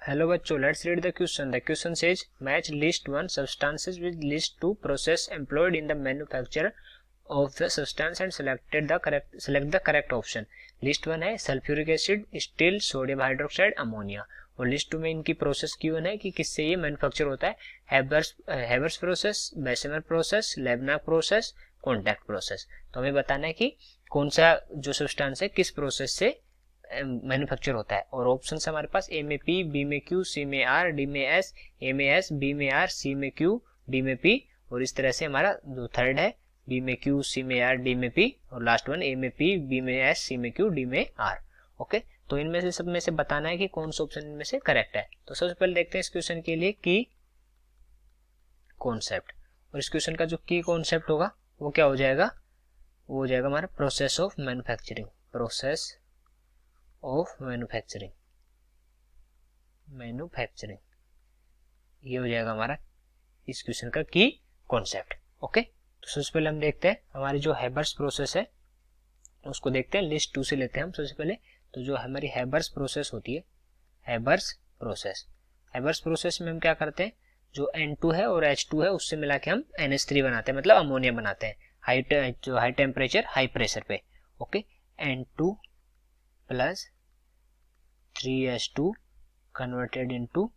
Hello बच्चों, let's read the question. The question says match list 1 substances with list 2 process employed in the manufacture of the substance and select the correct option. List 1 है sulphuric acid, steel, sodium hydroxide, ammonia, और list 2 में इनकी process given है कि किससे ये manufacture होता है. Haber's process, Bessemer process, Leblanc process, contact process. तो हमें बताना है कि कौन सा जो सब्सटेंस है किस प्रोसेस से मैन्युफैक्चर होता है. और ऑप्शन हमारे पास ए में पी, बी में क्यू, सी में आर, डी में एस, ए में एस, बी में आर, सी में क्यू, डी में पी, और इस तरह से हमारा जो थर्ड है बी में क्यू, सी में आर, डी में पी, और लास्ट वन ए में पी, बी में एस, सी में क्यू, डी में आर. ओके, तो इनमें से सब में से बताना है कि कौन सा ऑप्शन इनमें से करेक्ट है. तो सबसे पहले देखते हैं इस क्वेश्चन के लिए की कॉन्सेप्ट. और इस क्वेश्चन का जो की कॉन्सेप्ट होगा वो क्या हो जाएगा, वो हो जाएगा हमारा process of manufacturing. Process of manufacturing ये हो जाएगा हमारा इस क्वेश्चन का की कॉन्सेप्ट. ओके, तो सबसे पहले हम देखते हैं हमारी जो हैबर्स प्रोसेस है उसको देखते हैं. लिस्ट 2 से लेते हैं हम सबसे पहले. तो जो हमारी हैबर्स प्रोसेस होती है, हैबर्स प्रोसेस में हम क्या करते हैं, जो N2 है और H2 है उससे मिला के हम NH3 बनाते हैं, मतलब अमोनिया बनाते हैं हाई टेम्परेचर हाई प्रेशर पे. Okay, N2 plus 3H2 converted into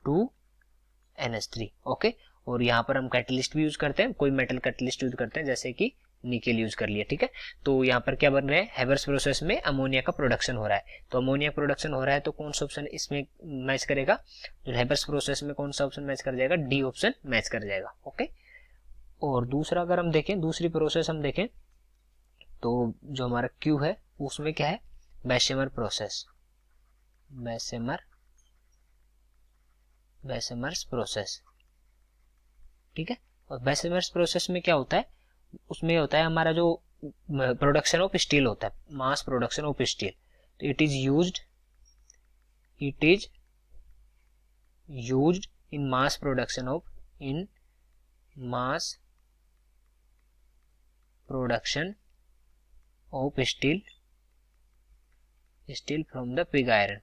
2NH3. Okay, और यहाँ पर हम कैटलिस्ट भी यूज करते हैं, कोई मेटल कैटलिस्ट यूज करते हैं जैसे कि निकेल यूज कर लिया. ठीक है, तो यहाँ पर क्या बन रहा है, हैबर्स प्रोसेस में अमोनिया का प्रोडक्शन हो रहा है. तो अमोनिया प्रोडक्शन हो रहा है तो कौन सा ऑप्शन इसमें मैच करेगा, जो हैबर्स प्रोसेस में कौन सा ऑप्शन मैच कर जाएगा, डी ऑप्शन मैच कर जाएगा. ओके, और दूसरा अगर हम देखें, दूसरी प्रोसेस हम देखें तो जो हमारा क्यू है उसमें क्या है, बेसेमर प्रोसेस. ठीक है, और बेसेमर्स प्रोसेस में क्या होता है, उसमें होता है हमारा जो प्रोडक्शन ऑफ स्टील होता है, मास प्रोडक्शन ऑफ स्टील. तो it is used in mass production of steel from the pig iron.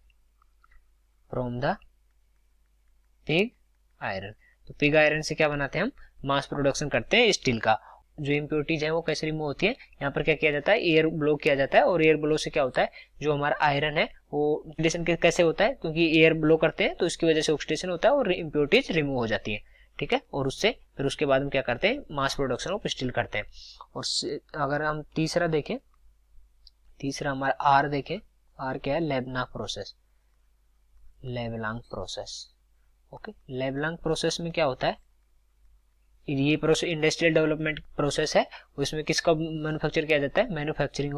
तो पिग आयरन से क्या बनाते हैं, हम मास प्रोडक्शन करते हैं स्टील का. जो इम्प्योरिटीज है वो कैसे रिमूव होती है, यहाँ पर क्या किया जाता है, एयर ब्लो किया जाता है. और एयर ब्लो से क्या होता है, जो हमारा आयरन है वो ऑक्सीडेशन कैसे होता है, क्योंकि एयर ब्लो करते हैं तो इसकी वजह से ऑक्सीडेशन होता है और इम्प्योरिटीज रिमूव हो जाती है. ठीक है, और उससे फिर उसके बाद हम क्या करते हैं, मास प्रोडक्शन ऑफ स्टील करते हैं. और अगर हम तीसरा देखें, तीसरा हमारा आर देखें, आर क्या है, लेबनाक प्रोसेस. ओके, लेबनाक प्रोसेस में क्या होता है, ये प्रोसेस इंडस्ट्रियल डेवलपमेंट प्रोसेस है, उसमें किसका मैन्युफैक्चर किया जाता है, मैन्युफैक्चरिंग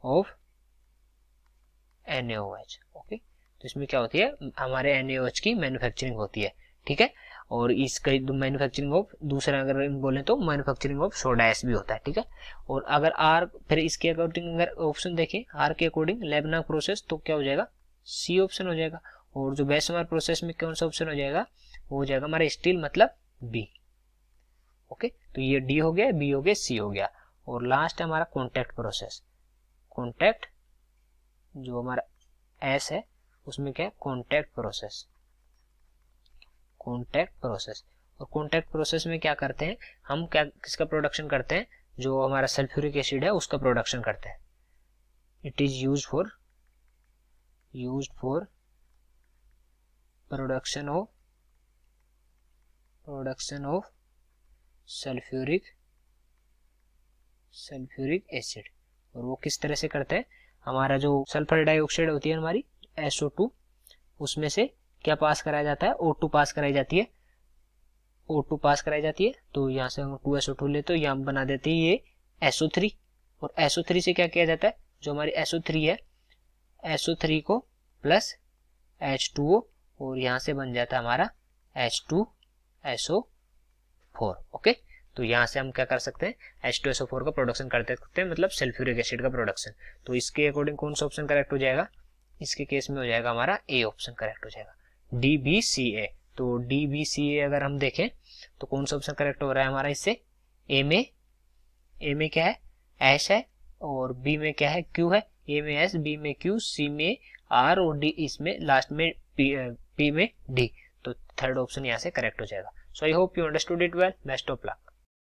ऑफ NaOH. ओके, तो इसमें क्या होती है, हमारे NaOH की मैन्युफैक्चरिंग होती है. ठीक है, और इसका मैन्युफैक्चरिंग ऑफ दूसरा अगर बोले तो मैन्युफैक्चरिंग ऑफ सोडा एस भी होता है. ठीक है, और अगर आर, फिर इसके अकॉर्डिंग अगर ऑप्शन देखें आर के अकॉर्डिंग लेबनाक प्रोसेस, तो क्या हो जाएगा, सी ऑप्शन हो जाएगा. और जो बेसेमर प्रोसेस में कौन सा ऑप्शन हो जाएगा, वो हो जाएगा हमारा स्टील, मतलब बी. ओके, तो ये डी हो गया, बी हो गया, सी हो गया. और लास्ट है हमारा कॉन्टैक्ट प्रोसेस. कॉन्टैक्ट जो हमारा एस है उसमें क्या है, कॉन्टैक्ट प्रोसेस. और कॉन्टैक्ट प्रोसेस में क्या करते हैं हम, क्या किसका प्रोडक्शन करते हैं, जो हमारा सल्फ्यूरिक एसिड है उसका प्रोडक्शन करते हैं. It is used for production of sulphuric acid. और वो किस तरह से करते हैं, हमारा जो सल्फर डाइऑक्साइड होती है हमारी SO2, उसमें से क्या पास कराया जाता है, O2 पास कराई जाती है. तो यहाँ से हम 2SO2 लेते हैं, यहाँ बना देते हैं ये SO3. और SO3 से क्या किया जाता है, जो हमारी SO3 है, SO3 को प्लस H2O, और यहाँ से बन जाता है हमारा H2SO4. ओके, तो यहाँ से हम क्या कर सकते हैं, H2SO4 का प्रोडक्शन करते सकते हैं, मतलब सल्फ्यूरिक एसिड का प्रोडक्शन. तो इसके अकॉर्डिंग कौन सा ऑप्शन करेक्ट हो जाएगा, इसके केस में हो जाएगा हमारा ए ऑप्शन करेक्ट हो जाएगा, DBCA. तो DBCA अगर हम देखें तो कौन सा ऑप्शन करेक्ट हो रहा है हमारा इससे, ए में क्या है, एस है और बी में क्या है, क्यू है, ए में एस, बी में क्यू, सी में आर और डी इसमें लास्ट में पी में डी। तो थर्ड ऑप्शन यहाँ से करेक्ट हो जाएगा। So I hope you understood it well. Best of luck.